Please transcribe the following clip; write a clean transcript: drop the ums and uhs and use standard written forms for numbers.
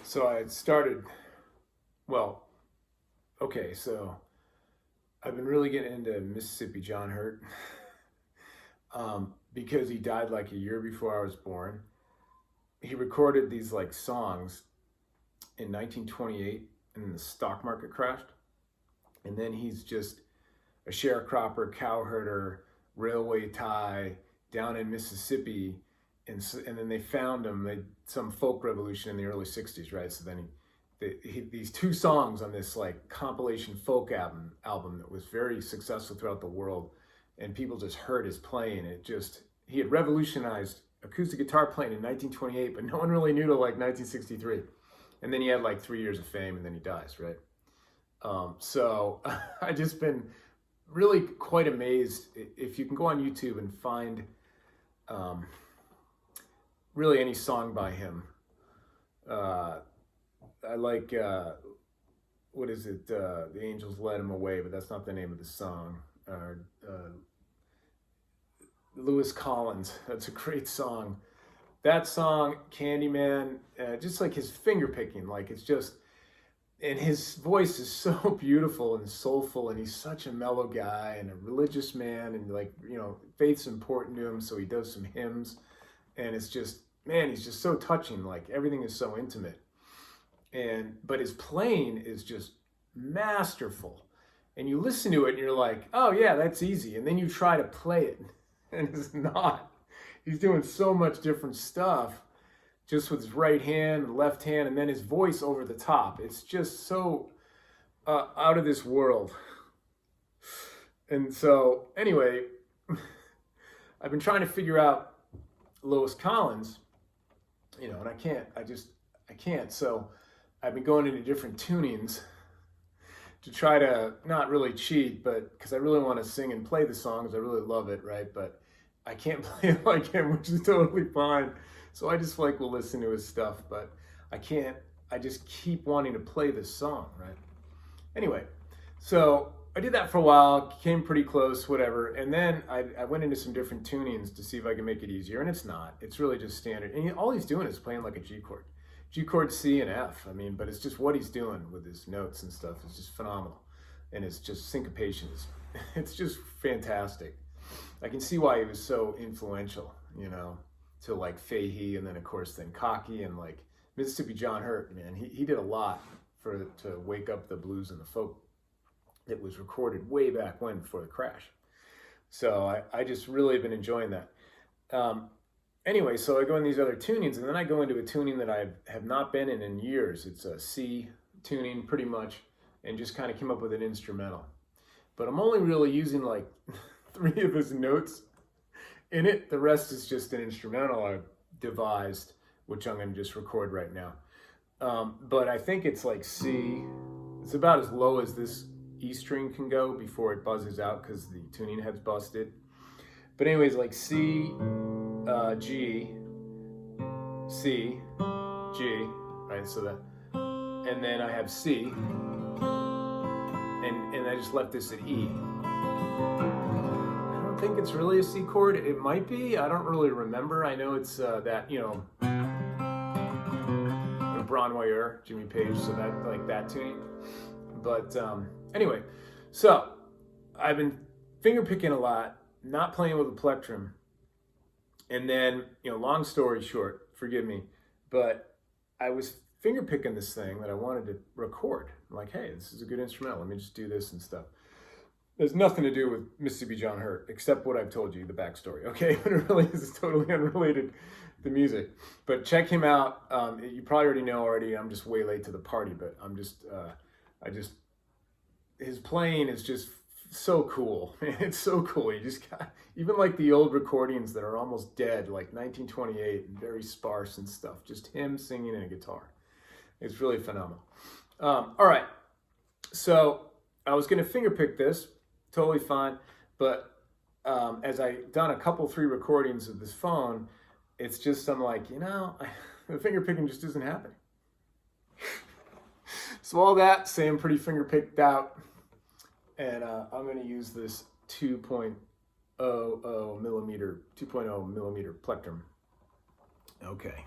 So I had started, well, okay, so I've been really getting into Mississippi John Hurt because he died like a year before I was born. He recorded these like songs in 1928 and then the stock market crashed. And then he's just a sharecropper, cowherder, railway tie down in Mississippi. And then they found him, some folk revolution in the early 60s, right? So then these two songs on this like compilation folk album that was very successful throughout the world, and people just heard his playing. He had revolutionized acoustic guitar playing in 1928, but no one really knew till like 1963. And then he had like 3 years of fame, and then he dies, right? So I just been really quite amazed. If you can go on YouTube and find really any song by him. I like, what is it? The Angels Led Him Away, but that's not the name of the song. Lewis Collins, that's a great song. That song, Candyman, just like his finger picking, like it's just, and his voice is so beautiful and soulful, and he's such a mellow guy and a religious man, and like, faith's important to him, so he does some hymns, and it's just, man, he's just so touching, like everything is so intimate. But his playing is just masterful. And you listen to it and you're like, oh yeah, that's easy. And then you try to play it and it's not. He's doing so much different stuff just with his right hand, left hand, and then his voice over the top. It's just so out of this world. And so anyway, I've been trying to figure out Lewis Collins, and I can't. So I've been going into different tunings to try to not really cheat, but because I really want to sing and play the songs. I really love it, right? But I can't play it like him, which is totally fine. So I just will listen to his stuff, but I can't. I just keep wanting to play this song, right? Anyway, so I did that for a while, came pretty close, whatever. And then I went into some different tunings to see if I can make it easier, and it's not. It's really just standard. And all he's doing is playing like a G chord. G chord, C, and F. But it's just what he's doing with his notes and stuff is just phenomenal. And it's just syncopation. It's just fantastic. I can see why he was so influential, to like Fahey, and then of course then Cocky, and like Mississippi John Hurt, man. He did a lot to wake up the blues and the folk that was recorded way back when, before the crash. So I just really have been enjoying that. Anyway, so I go in these other tunings, and then I go into a tuning that I have not been in years. It's a C tuning, pretty much, and just kind of came up with an instrumental. But I'm only really using like 3 of his notes in it. The rest is just an instrumental I've devised, which I'm going to just record right now. But I think it's like C. It's about as low as this E string can go before it buzzes out because the tuning head's busted. But anyways, like C, G, C, G, right? So that, and then I have C, and I just left this at E. I don't think it's really a C chord. It might be. I don't really remember. I know it's that, Bronwyer, Jimmy Page, so that like that tuning. But anyway, so I've been finger picking a lot, not playing with a plectrum. And then, long story short, forgive me, but I was finger picking this thing that I wanted to record. I'm like, hey, this is a good instrumental. Let me just do this and stuff. There's nothing to do with Mississippi John Hurt, except what I've told you, the backstory, okay? But it really is totally unrelated to music. But check him out. You probably already know already. I'm just way late to the party, but his playing is just so cool. Man, it's so cool. You just got, even like the old recordings that are almost dead, like 1928, and very sparse and stuff. Just him singing and a guitar. It's really phenomenal. All right. So I was going to finger pick this, totally fine. But as I done a couple, 3 recordings of this phone, it's just, I'm like, the finger picking just isn't happening. So all that, say I'm pretty finger picked out. And I'm going to use this 2.0 millimeter plectrum. Okay.